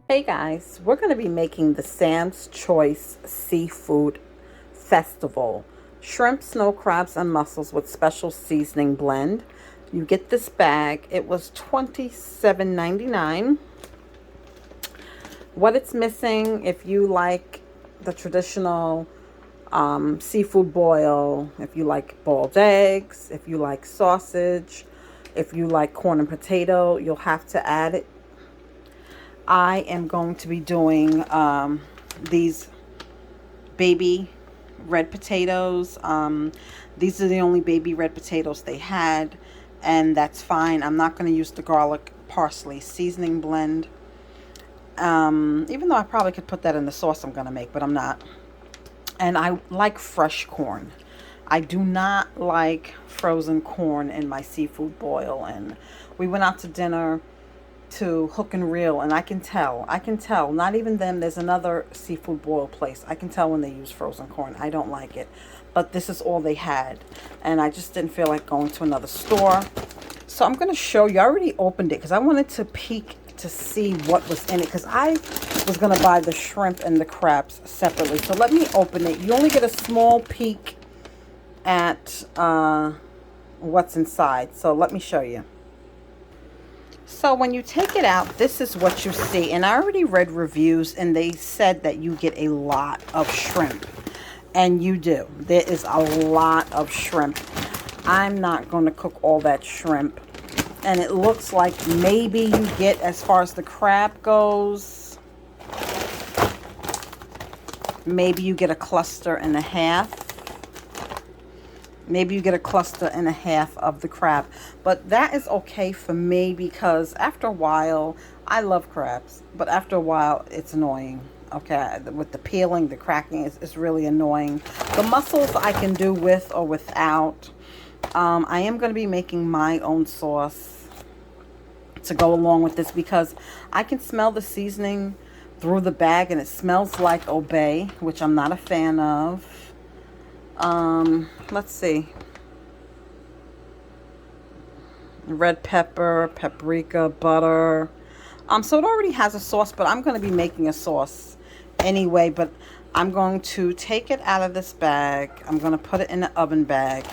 Hey guys, we're going to be making the Sam's Choice Seafood Festival. Shrimp, snow crabs, and mussels with special seasoning blend. You get this bag. It was $27.99. What it's missing, if you like the traditional seafood boil, if you like boiled eggs, if you like sausage, if you like corn and potato, you'll have to add it. I am going to be doing these baby red potatoes. These are the only baby red potatoes they had, and that's fine. I'm not going to use the garlic parsley seasoning blend. Even though I probably could put that in the sauce I'm going to make, but I'm not. And I like fresh corn. I do not like frozen corn in my seafood boil. And we went out to dinner to Hook and Reel, and I can tell, not even them, there's another seafood boil place. I can tell when they use frozen corn. I don't like it. But this is all they had. And I just didn't feel like going to another store. So I'm going to show you. I already opened it because I wanted to peek to see what was in it, because I was going to buy the shrimp and the crabs separately. So let me open it. You only get a small peek at what's inside. So let me show you. So when you take it out, this is what you see. And I already read reviews, and they said that you get a lot of shrimp. And you do. There is a lot of shrimp. I'm not going to cook all that shrimp. And it looks like maybe you get, as far as the crab goes, maybe you get a cluster and a half. Maybe you get a cluster and a half of the crab. But that is okay for me, because after a while, I love crabs, but after a while, it's annoying. Okay, with the peeling, the cracking, it's really annoying. The mussels I can do with or without. I am going to be making my own sauce to go along with this, because I can smell the seasoning through the bag, and it smells like Obey, which I'm not a fan of. Let's see. Red pepper, paprika, butter. So it already has a sauce, but I'm going to be making a sauce anyway. But I'm going to take it out of this bag. I'm going to put it in the oven bag,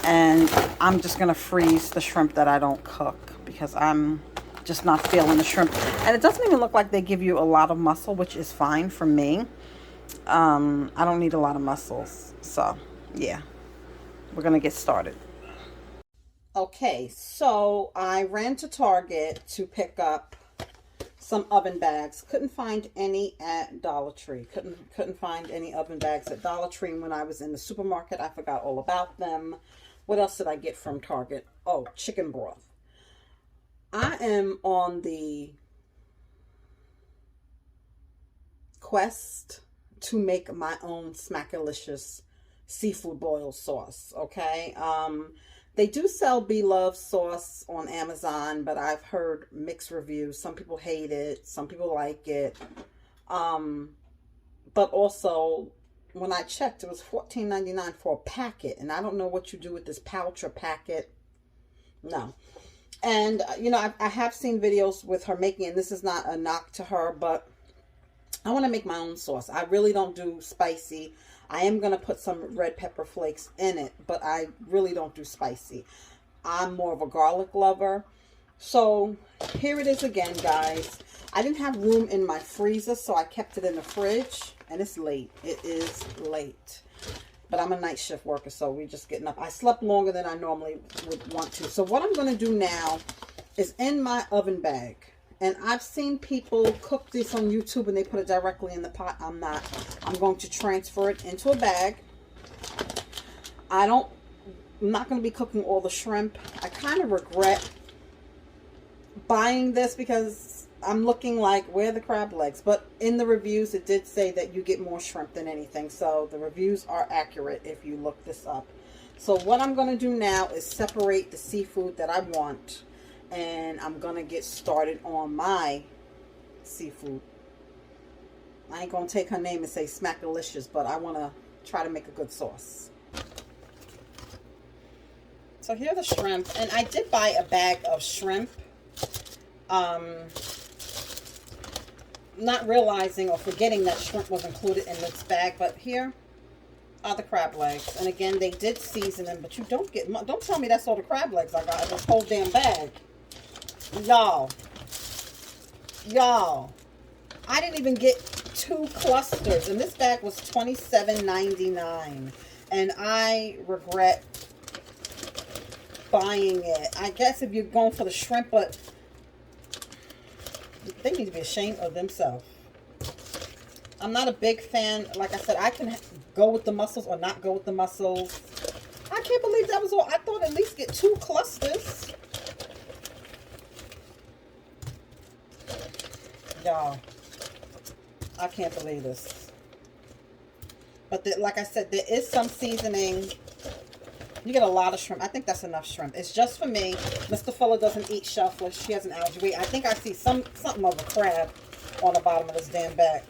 and I'm just going to freeze the shrimp that I don't cook, because I'm just not feeling the shrimp. And it doesn't even look like they give you a lot of mussel, which is fine for me. I don't need a lot of mussels. So, yeah, we're going to get started. Okay, so I ran to Target to pick up some oven bags. Couldn't find any at Dollar Tree. Couldn't find any oven bags at Dollar Tree. And when I was in the supermarket, I forgot all about them. What else did I get from Target? Oh, chicken broth. I am on the quest to make my own Smackalicious seafood boil sauce, okay? They do sell Beloved sauce on Amazon, but I've heard mixed reviews. Some people hate it, some people like it. But also, when I checked, it was $14.99 for a packet, and I don't know what you do with this pouch or packet. No. And, you know, I have seen videos with her making it, and this is not a knock to her, but I want to make my own sauce. I really don't do spicy. I am going to put some red pepper flakes in it, but I really don't do spicy. I'm more of a garlic lover. So here it is again, guys. I didn't have room in my freezer, so I kept it in the fridge, and it's late. It is late. But I'm a night shift worker, so we're just getting up. I slept longer than I normally would want to. So what I'm going to do now is in my oven bag. And I've seen people cook this on YouTube and they put it directly in the pot. I'm not. I'm going to transfer it into a bag. I'm not going to be cooking all the shrimp. I kind of regret buying this, because I'm looking like, where are the crab legs? But in the reviews, it did say that you get more shrimp than anything. So the reviews are accurate if you look this up. So what I'm going to do now is separate the seafood that I want. And I'm going to get started on my seafood. I ain't going to take her name and say Smackalicious, but I want to try to make a good sauce. So here are the shrimp. And I did buy a bag of shrimp. not realizing or forgetting that shrimp was included in this bag. But here are the crab legs. And again, they did season them, but you don't get, don't tell me that's all the crab legs I got in this whole damn bag. Y'all, I didn't even get 2 clusters, and this bag was $27.99, and I regret buying it. I guess if you're going for the shrimp, but they need to be ashamed of themselves. I'm not a big fan. Like I said, I can go with the mussels or not go with the mussels. I can't believe that was all. I thought at least get 2 clusters. Y'all, I can't believe this. But like I said, there is some seasoning. You get a lot of shrimp. I think that's enough shrimp. It's just for me. Mr. Fuller doesn't eat shellfish. She has an allergy. Wait, I think I see something of a crab on the bottom of this damn bag.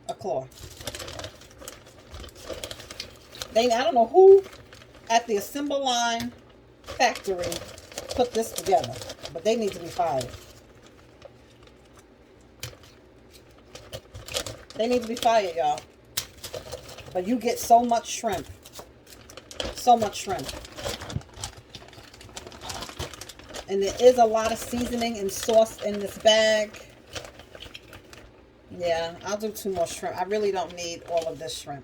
A claw. I don't know who at the Assemble Line factory put this together, but they need to be fired. They need to be fired, y'all. But you get so much shrimp. So much shrimp. And there is a lot of seasoning and sauce in this bag. Yeah, I'll do 2 more shrimp. I really don't need all of this shrimp.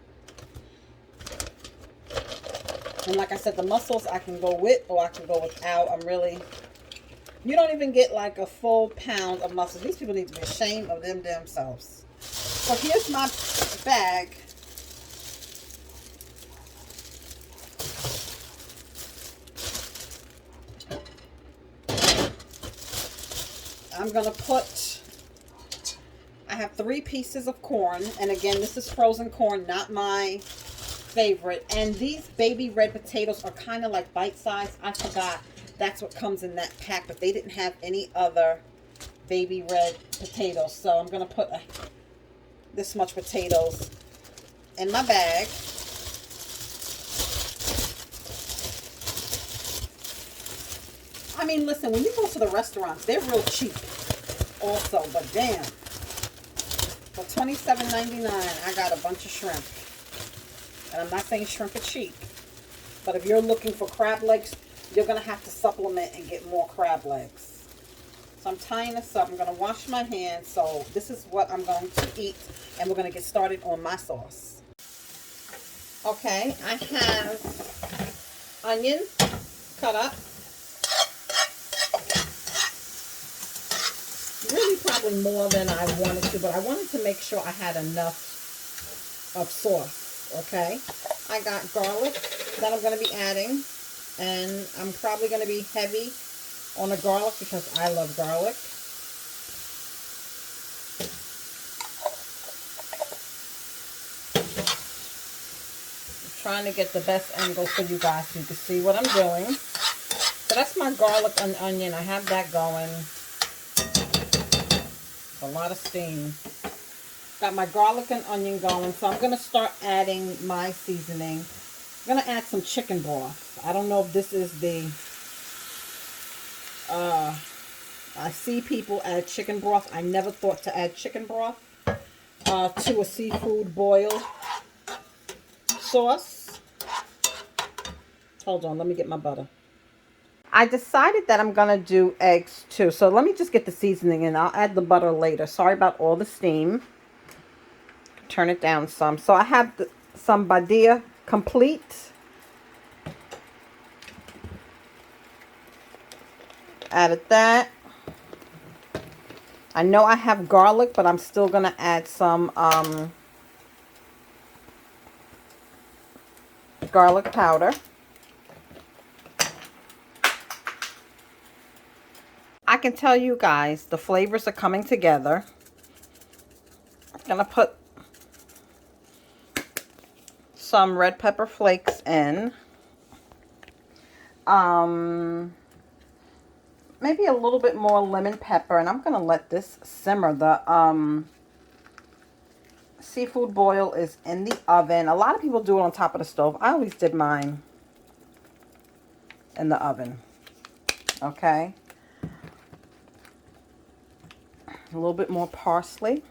And like I said, the mussels I can go with or I can go without. You don't even get like a full pound of mussels. These people need to be ashamed of them themselves. So here's my bag. I'm going to put, I have 3 pieces of corn. And again, this is frozen corn, not my favorite. And these baby red potatoes are kind of like bite-sized. I forgot that's what comes in that pack, but they didn't have any other baby red potatoes. So I'm going to put this much potatoes in my bag. I mean, listen, when you go to the restaurants, they're real cheap also, but damn. For $27.99, I got a bunch of shrimp. And I'm not saying shrimp are cheap, but if you're looking for crab legs, you're going to have to supplement and get more crab legs. So I'm tying this up. I'm going to wash my hands. So this is what I'm going to eat, and we're going to get started on my sauce. Okay, I have onions cut up. Really probably more than I wanted to, but I wanted to make sure I had enough of sauce, okay? I got garlic that I'm going to be adding, and I'm probably going to be heavy on the garlic because I love garlic. I'm trying to get the best angle for you guys so you can see what I'm doing. So that's my garlic and onion. I have that going. A lot of steam. Got my garlic and onion going, so I'm going to start adding my seasoning. I'm going to add some chicken broth. I don't know if this is the, I see people add chicken broth. I never thought to add chicken broth to a seafood boil sauce. Hold on, let me get my butter. I decided that I'm going to do eggs too. So let me just get the seasoning and I'll add the butter later. Sorry about all the steam. Turn it down some. So I have some Badia Complete. Added that. I know I have garlic, but I'm still going to add some garlic powder. I can tell you guys, the flavors are coming together. I'm going to put some red pepper flakes in. Maybe a little bit more lemon pepper. And I'm going to let this simmer. The seafood boil is in the oven. A lot of people do it on top of the stove. I always did mine in the oven. Okay. A little bit more parsley.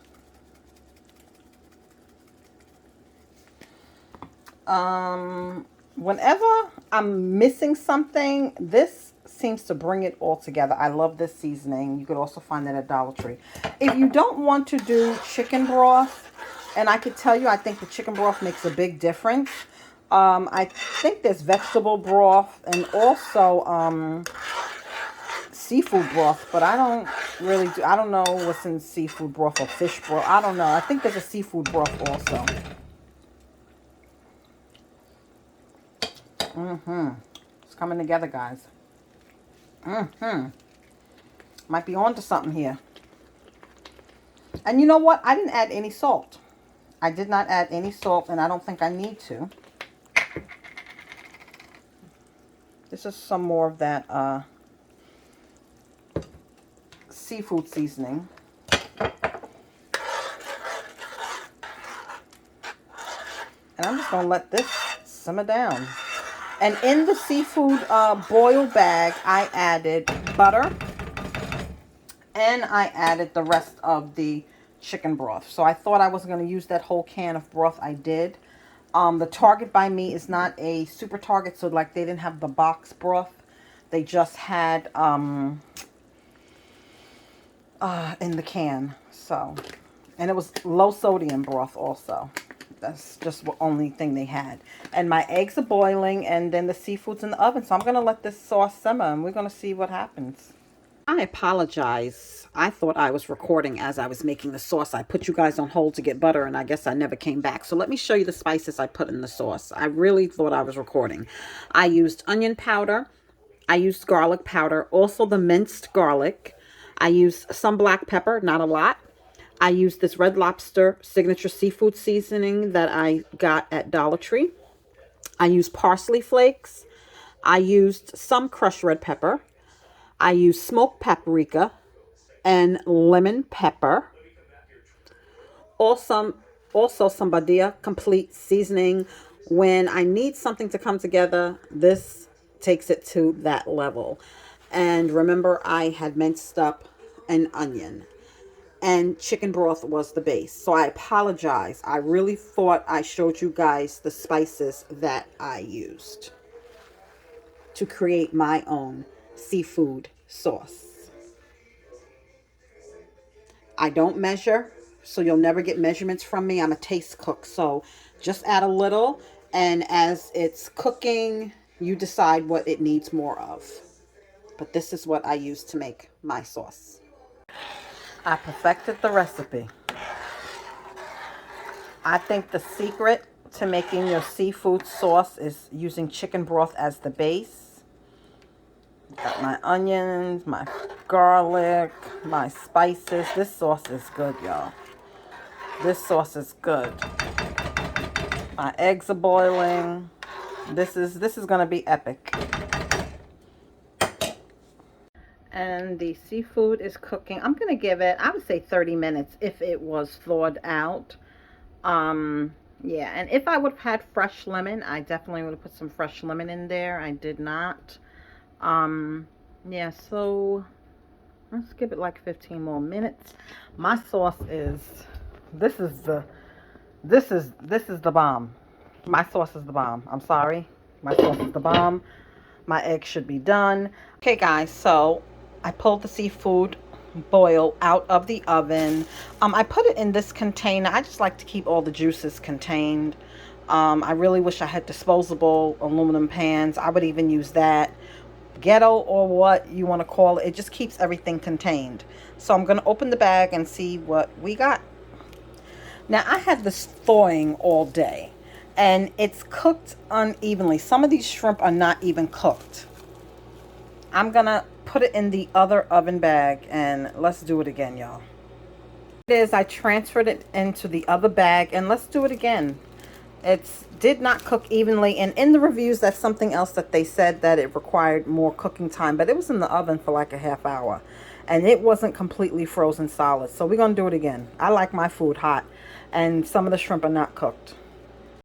Whenever I'm missing something, this seems to bring it all together. I love this seasoning. You could also find that at Dollar Tree. If you don't want to do chicken broth, and I could tell you, I think the chicken broth makes a big difference. I think there's vegetable broth and also seafood broth, but I don't know what's in seafood broth or fish broth. I don't know. I think there's a seafood broth also. It's coming together, guys. Might be on to something here. And you know what? I didn't add any salt. I did not add any salt, and I don't think I need to. This is some more of that seafood seasoning. And I'm just going to let this simmer down. And in the seafood boil bag, I added butter. And I added the rest of the chicken broth. So I thought I wasn't going to use that whole can of broth. I did. The Target by me is not a super Target. So like they didn't have the box broth. They just had in the can. So, and it was low sodium broth also. That's just the only thing they had. And my eggs are boiling, and then the seafood's in the oven. So I'm going to let this sauce simmer, and we're going to see what happens. I apologize. I thought I was recording as I was making the sauce. I put you guys on hold to get butter, and I guess I never came back. So let me show you the spices I put in the sauce. I really thought I was recording. I used onion powder. I used garlic powder. Also the minced garlic. I used some black pepper, not a lot. I used this Red Lobster signature seafood seasoning that I got at Dollar Tree. I used parsley flakes. I used some crushed red pepper. I used smoked paprika and lemon pepper. Also some Badia complete seasoning. When I need something to come together, this takes it to that level. And remember, I had minced up an onion. And chicken broth was the base. So I apologize. I really thought I showed you guys the spices that I used to create my own seafood sauce. I don't measure, so you'll never get measurements from me. I'm a taste cook, so just add a little, and as it's cooking, you decide what it needs more of. But this is what I use to make my sauce. I perfected the recipe. I think the secret to making your seafood sauce is using chicken broth as the base. Got my onions, my garlic, my spices. This sauce is good, y'all. This sauce is good. My eggs are boiling. This is going to be epic. And the seafood is cooking. I'm going to give it, I would say 30 minutes if it was thawed out. Yeah, and if I would have had fresh lemon, I definitely would have put some fresh lemon in there. I did not. Yeah, so let's give it like 15 more minutes. My sauce is, this is the bomb. My sauce is the bomb. I'm sorry. My sauce is the bomb. My eggs should be done. Okay, guys, so I pulled the seafood boil out of the oven. I put it in this container. I just like to keep all the juices contained. I really wish I had disposable aluminum pans. I would even use that. Ghetto or what you want to call it. It just keeps everything contained. So I'm going to open the bag and see what we got. Now, I had this thawing all day, and it's cooked unevenly. Some of these shrimp are not even cooked. I'm going to put it in the other oven bag, and let's do it again, y'all. It is, I transferred it into the other bag, and let's do it again. It did not cook evenly, and in the reviews, that's something else that they said, that it required more cooking time, but it was in the oven for like a half hour, and it wasn't completely frozen solid. So we're going to do it again. I like my food hot, and some of the shrimp are not cooked.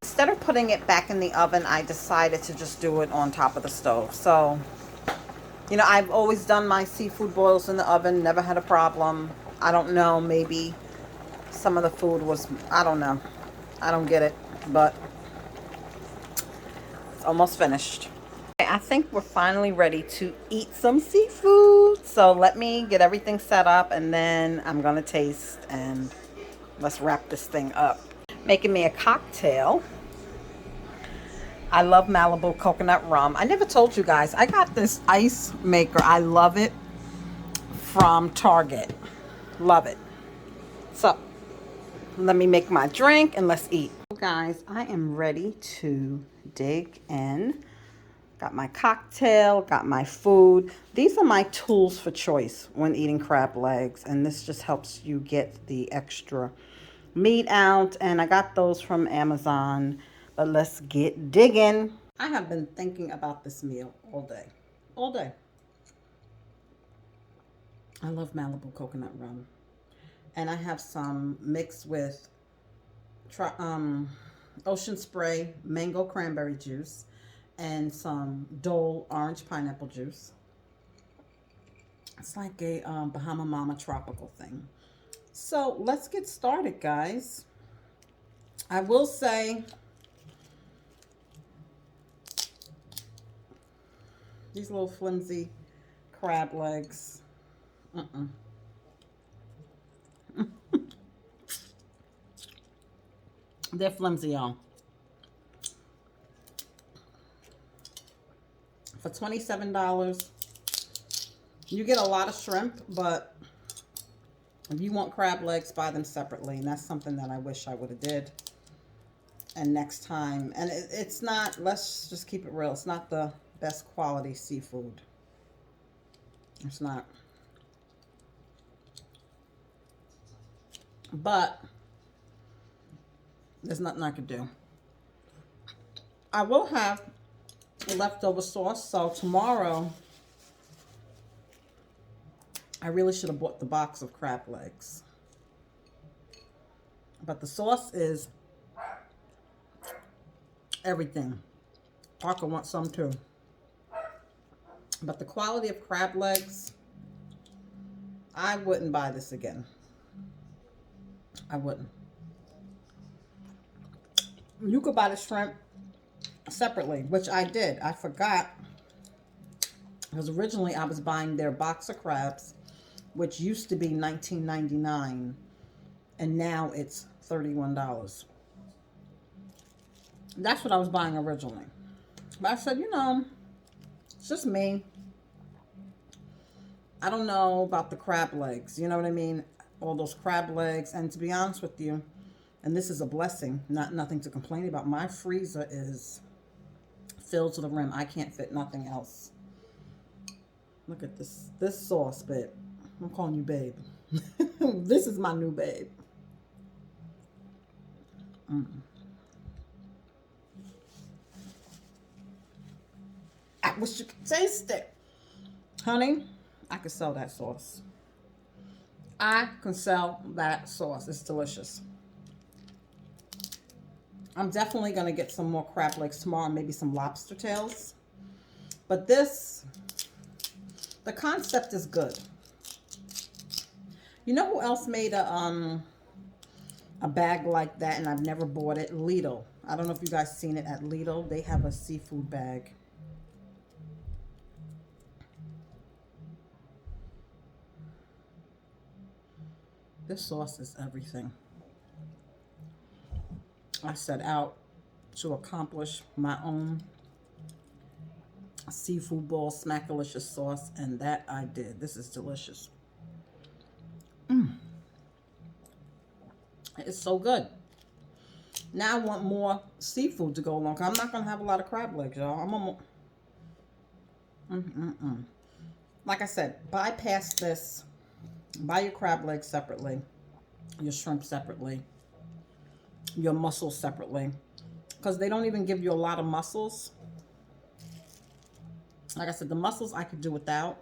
Instead of putting it back in the oven, I decided to just do it on top of the stove. So, you know, I've always done my seafood boils in the oven, never had a problem. I don't know, maybe some of the food was, I don't know. I don't get it, but it's almost finished. Okay, I think we're finally ready to eat some seafood. So let me get everything set up and then I'm gonna taste and let's wrap this thing up. Making me a cocktail. I love Malibu coconut rum. I never told you guys, I got this ice maker. I love it from Target. Love it. So let me make my drink and let's eat. Guys, I am ready to dig in. Got my cocktail, got my food. These are my tools for choice when eating crab legs, and this just helps you get the extra meat out. And I got those from Amazon, but let's get digging. I have been thinking about this meal all day. All day. I love Malibu coconut rum. And I have some mixed with Ocean Spray mango cranberry juice and some Dole orange pineapple juice. It's like a Bahama Mama tropical thing. So let's get started, guys. I will say these little flimsy crab legs. They're flimsy, y'all. For $27, you get a lot of shrimp, but if you want crab legs, buy them separately. And that's something that I wish I would have did. And next time, and it's not, let's just keep it real, it's not the best quality seafood. It's not. But there's nothing I could do. I will have leftover sauce, so tomorrow I really should have bought the box of crab legs. But the sauce is everything. Parker wants some too. But the quality of crab legs, I wouldn't buy this again. I wouldn't. You could buy the shrimp separately, which I did. I forgot. Because originally I was buying their box of crabs, which used to be $19.99, and now it's $31. That's what I was buying originally. But I said, you know, it's just me. I don't know about the crab legs. You know what I mean? All those crab legs. And to be honest with you, and this is a blessing, nothing to complain about. My freezer is filled to the rim. I can't fit nothing else. Look at this sauce, babe. I'm calling you babe. This is my new babe. I wish you could taste it. Honey, I could sell that sauce. I can sell that sauce. It's delicious. I'm definitely going to get some more crab legs tomorrow, maybe some lobster tails. But this, the concept is good. You know who else made a bag like that, and I've never bought it? Lidl. I don't know if you guys seen it at Lidl. They have a seafood bag. This sauce is everything. I set out to accomplish my own seafood ball smackalicious sauce, and that I did. This is delicious. It's so good. Now I want more seafood to go along. I'm not going to have a lot of crab legs, y'all. Like I said, bypass this. Buy your crab legs separately, your shrimp separately, your mussels separately, because they don't even give you a lot of mussels. Like I said, the mussels I could do without,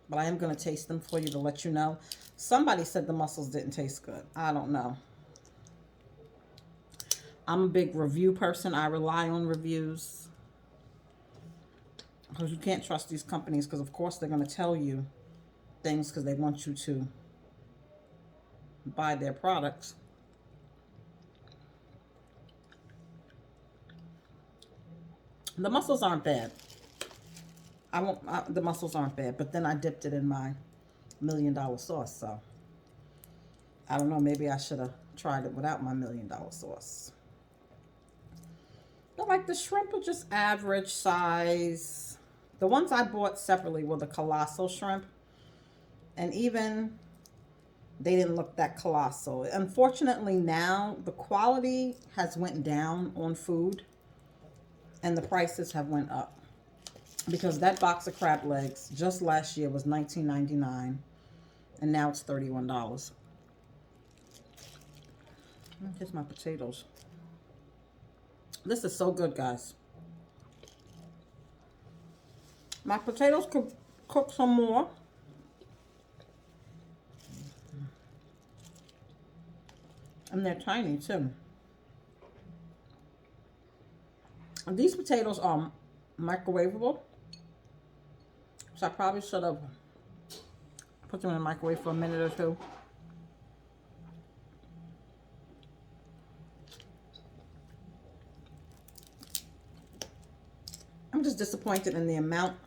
but I am going to taste them for you to let you know. Somebody said the mussels didn't taste good. I don't know. I'm a big review person. I rely on reviews, because you can't trust these companies, because of course they're going to tell you things because they want you to buy their products. The mussels aren't bad. The mussels aren't bad, but then I dipped it in my $1,000,000 sauce, so I don't know, maybe I should have tried it without my $1,000,000 sauce. But like the shrimp are just average size. The ones I bought separately were the colossal shrimp, and even they didn't look that colossal. Unfortunately, now the quality has went down on food and the prices have went up, because that box of crab legs just last year was $19.99 and now it's $31. Here's my potatoes. This is so good, guys. My potatoes could cook some more. And they're tiny too. And these potatoes are microwavable, so I probably should have put them in the microwave for a minute or two. I'm just disappointed in the amount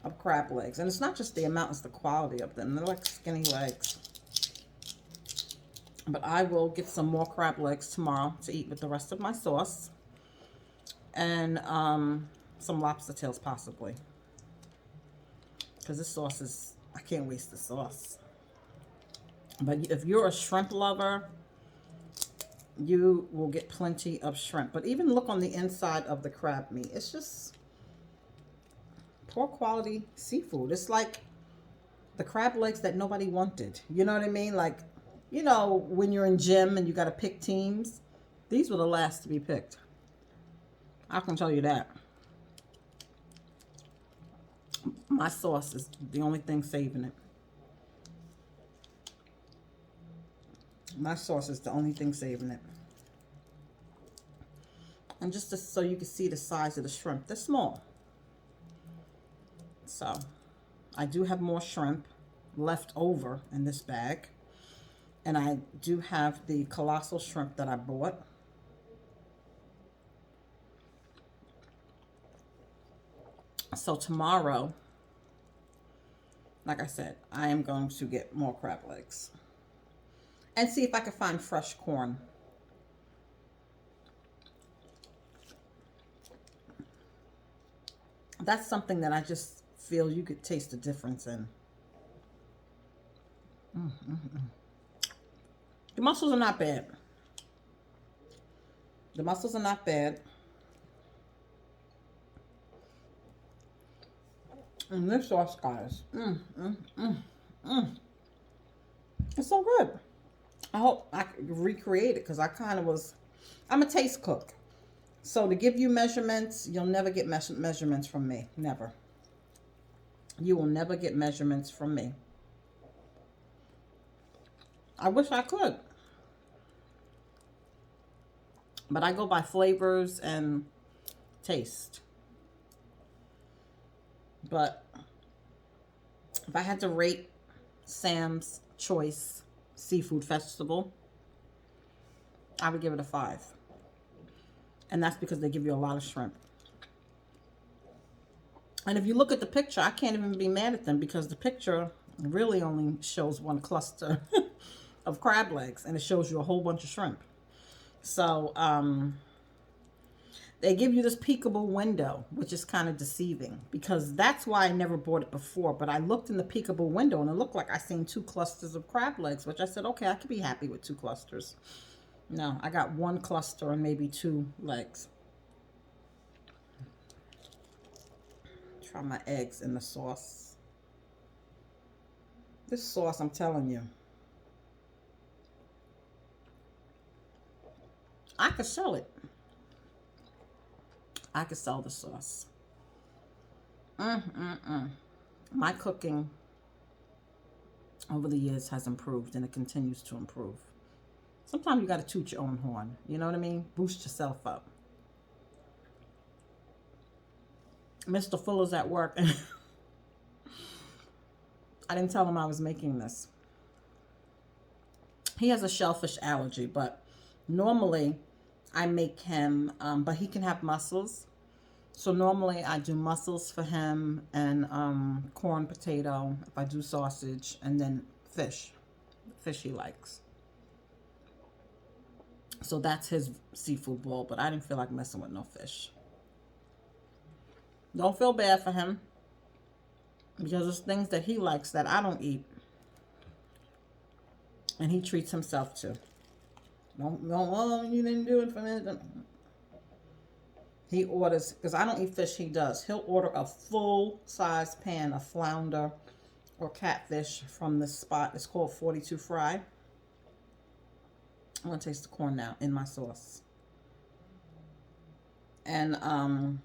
of crab legs. And it's not just the amount, it's the quality of them. They're like skinny legs. But I will get some more crab legs tomorrow to eat with the rest of my sauce. And some lobster tails possibly. Because this sauce is, I can't waste the sauce. But if you're a shrimp lover, you will get plenty of shrimp. But even look on the inside of the crab meat. It's just poor quality seafood. It's like the crab legs that nobody wanted. You know what I mean? Like, you know, when you're in gym and you got to pick teams, these were the last to be picked. I can tell you that. My sauce is the only thing saving it. My sauce is the only thing saving it. And just so you can see the size of the shrimp, they're small. So I do have more shrimp left over in this bag. And I do have the colossal shrimp that I bought. So tomorrow, like I said, I am going to get more crab legs. And see if I can find fresh corn. That's something that I just feel you could taste the difference in. The mussels are not bad. The mussels are not bad. And this sauce, guys, it's so good. I hope I can recreate it, because I kind of was, I'm a taste cook. So to give you measurements, you'll never get measurements from me. Never. You will never get measurements from me. I wish I could. But I go by flavors and taste. But if I had to rate Sam's Choice Seafood Festival, I would give it a 5. And that's because they give you a lot of shrimp. And if you look at the picture, I can't even be mad at them, because the picture really only shows one cluster of crab legs, and it shows you a whole bunch of shrimp. So they give you this peekable window, which is kind of deceiving, because that's why I never bought it before. But I looked in the peekable window and it looked like I seen 2 clusters of crab legs, which I said, okay, I could be happy with 2 clusters. No, I got 1 cluster and maybe 2 legs. Try my eggs in the sauce. This sauce, I'm telling you, I could sell it. I could sell the sauce. My cooking over the years has improved, and it continues to improve. Sometimes you got to toot your own horn. You know what I mean? Boost yourself up. Mr. Fuller's at work. I didn't tell him I was making this. He has a shellfish allergy, but normally I make him, but he can have mussels. So normally I do mussels for him and corn potato, if I do sausage, and then fish. Fish he likes. So that's his seafood bowl, but I didn't feel like messing with no fish. Don't feel bad for him because it's things that he likes that I don't eat. And he treats himself to. Don't, oh, you didn't do it for me. He orders, because I don't eat fish, he does. He'll order a full-size pan of flounder or catfish from this spot. It's called 42 Fry. I'm going to taste the corn now in my sauce. And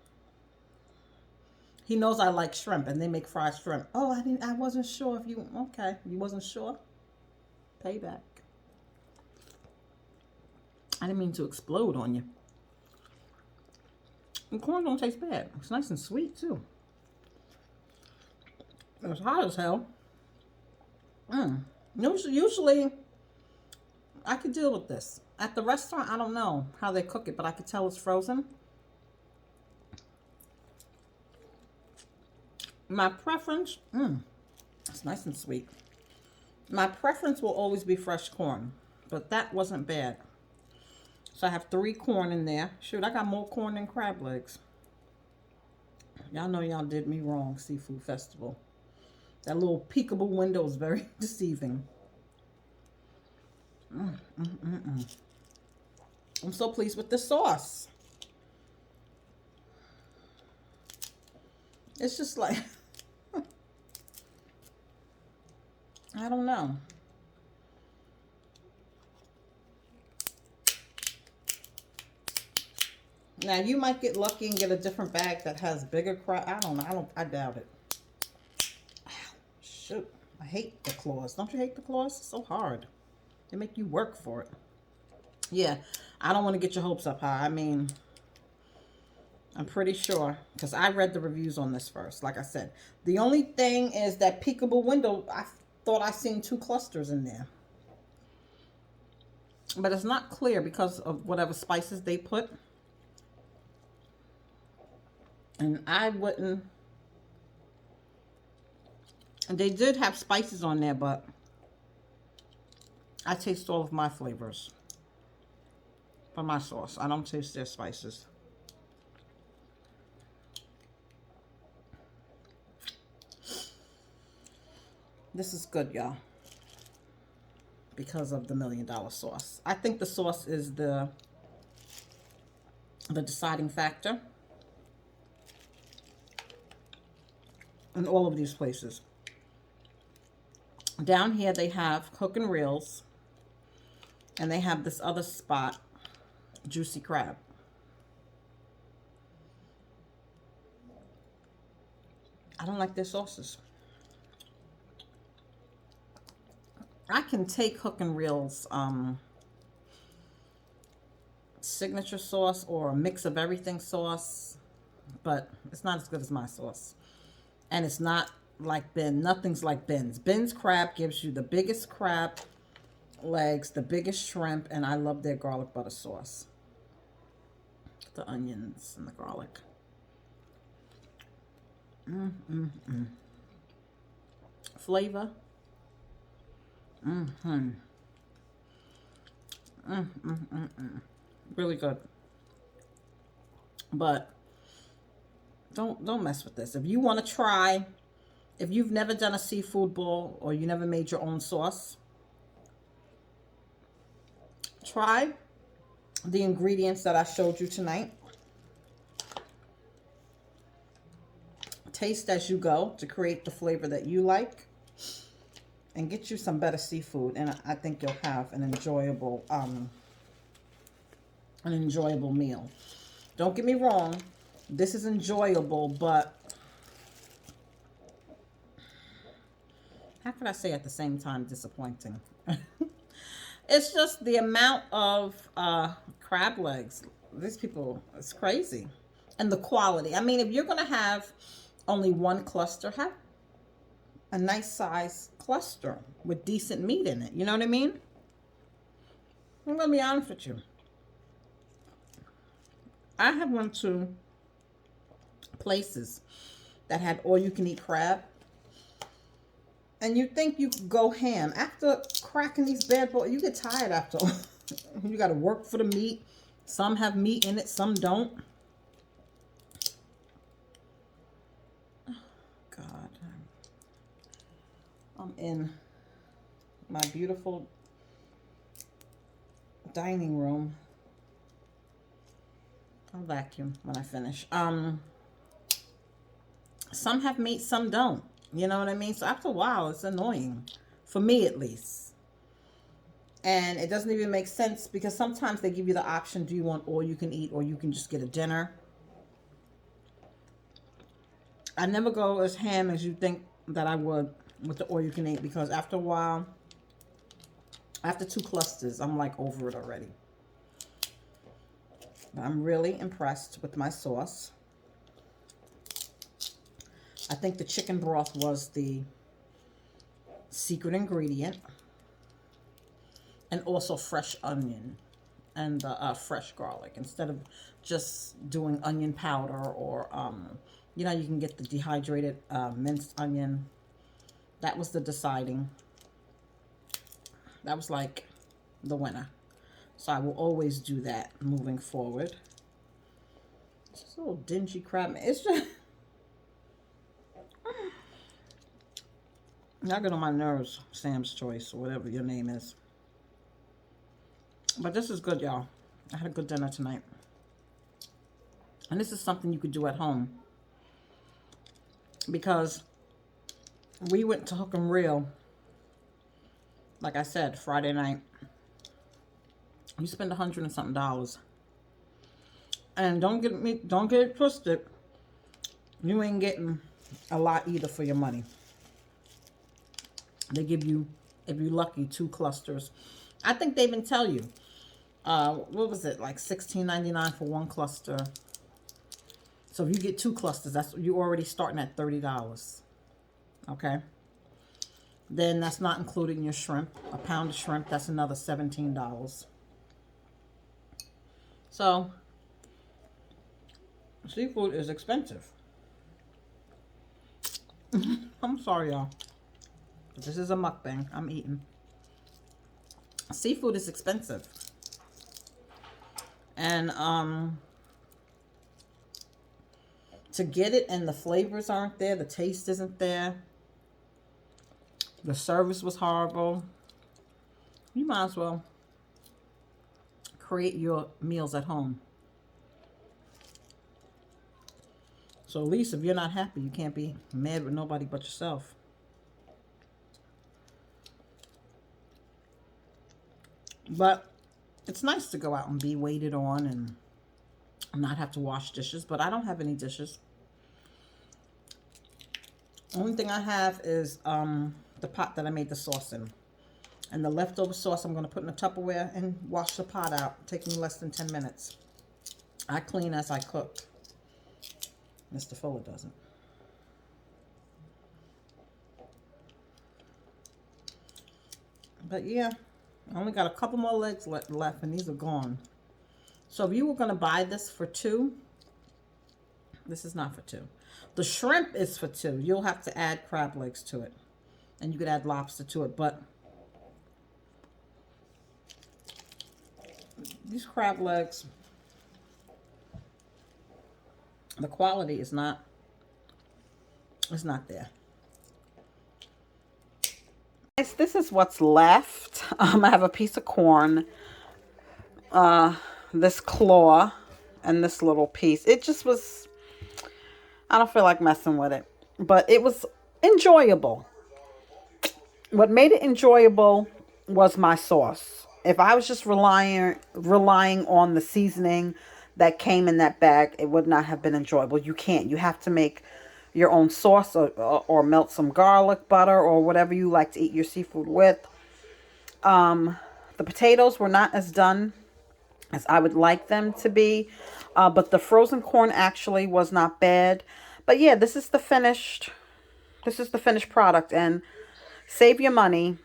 he knows I like shrimp, and they make fried shrimp. Oh, I wasn't sure if you, okay, you wasn't sure? Payback. I didn't mean to explode on you. The corn don't taste bad. It's nice and sweet, too. It's hot as hell. Usually, I could deal with this. At the restaurant, I don't know how they cook it, but I could tell it's frozen. My preference, it's nice and sweet. My preference will always be fresh corn, but that wasn't bad. So I have 3 corn in there. Shoot, I got more corn than crab legs. Y'all know y'all did me wrong, Seafood Festival. That little peekable window is very deceiving. I'm so pleased with the sauce. It's just like, I don't know. Now you might get lucky and get a different bag that has bigger crab. I don't know. I doubt it. Ow, shoot. I hate the claws. Don't you hate the claws? It's so hard. They make you work for it. Yeah, I don't want to get your hopes up high. I mean, I'm pretty sure, because I read the reviews on this first. Like I said, the only thing is that peekable window, I thought I seen 2 clusters in there. But it's not clear because of whatever spices they put. And I wouldn't. And they did have spices on there, but I taste all of my flavors for my sauce. I don't taste their spices. This is good, y'all, because of the $1 million sauce. I think the sauce is the deciding factor in all of these places. Down here they have Cookin' Reels, and they have this other spot, Juicy Crab. I don't like their sauces. I can take Cookin' Reels signature sauce or a mix of everything sauce, but it's not as good as my sauce. And it's not like Ben. Nothing's like Ben's. Ben's crab gives you the biggest crab legs, the biggest shrimp, and I love their garlic butter sauce. The onions and the garlic. Flavor. Really good. But don't mess with this. If you want to try, if you've never done a seafood bowl or you never made your own sauce, try the ingredients that I showed you tonight. Taste as you go to create the flavor that you like, and get you some better seafood, and I think you'll have an enjoyable meal. Don't get me wrong, this is enjoyable, but how could I say at the same time disappointing? It's just the amount of crab legs. These people, it's crazy. And the quality. I mean, if you're going to have only one cluster, have a nice size cluster with decent meat in it. You know what I mean? I'm going to be honest with you. I have went to places that had all you can eat crab. And you think you could go ham. After cracking these bad boys, you get tired after. You got to work for the meat. Some have meat in it, some don't. God. I'm in my beautiful dining room. I'll vacuum when I finish. Some have meat, some don't. You know what I mean? So after a while, it's annoying. For me, at least. And it doesn't even make sense because sometimes they give you the option, do you want all you can eat or you can just get a dinner? I never go as ham as you think that I would with the all you can eat because after a while, after 2 clusters, I'm like over it already. But I'm really impressed with my sauce. I think the chicken broth was the secret ingredient. And also fresh onion and fresh garlic instead of just doing onion powder or, you know, you can get the dehydrated minced onion. That was the deciding. That was like the winner. So I will always do that moving forward. It's just a little dingy crab. It's just... Not good on my nerves, Sam's Choice, or whatever your name is. But this is good, y'all. I had a good dinner tonight. And this is something you could do at home. Because we went to Hook 'em Reel, like I said, Friday night. You spend $100 and something. And don't get it twisted. You ain't getting a lot either for your money. They give you, if you're lucky, 2 clusters. I think they even tell you. What was it, like $16.99 for 1 cluster? So if you get 2 clusters, that's you already starting at $30. Okay. Then that's not including your shrimp. A pound of shrimp, that's another $17. So seafood is expensive. I'm sorry, y'all. But this is a mukbang. I'm eating. Seafood is expensive. And to get it and the flavors aren't there, the taste isn't there, the service was horrible, you might as well create your meals at home. So at least if you're not happy, you can't be mad with nobody but yourself. But it's nice to go out and be waited on and not have to wash dishes. But I don't have any dishes. Only thing I have is the pot that I made the sauce in. And the leftover sauce I'm going to put in a Tupperware and wash the pot out, taking less than 10 minutes. I clean as I cook. Mr. Fuller doesn't. But yeah, I only got a couple more legs left and these are gone. So if you were going to buy this for 2, this is not for 2. The shrimp is for 2. You'll have to add crab legs to it. And you could add lobster to it. But these crab legs, the quality is not, it's not there. This is what's left. I have a piece of corn, this claw, and this little piece. It just was, I don't feel like messing with it, but it was enjoyable. What made it enjoyable was my sauce. If I was just relying on the seasoning that came in that bag, it would not have been enjoyable. You can't. You have to make your own sauce or melt some garlic butter or whatever you like to eat your seafood with. The potatoes were not as done as I would like them to be. But the frozen corn actually was not bad. But yeah, this is the finished This is the finished product, and save your money.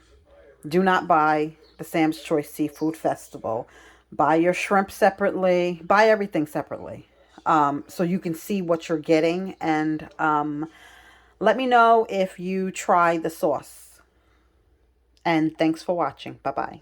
Do not buy the Sam's Choice Seafood Festival. Buy your shrimp separately. Buy everything separately, so you can see what you're getting. And let me know if you try the sauce. And thanks for watching. Bye-bye.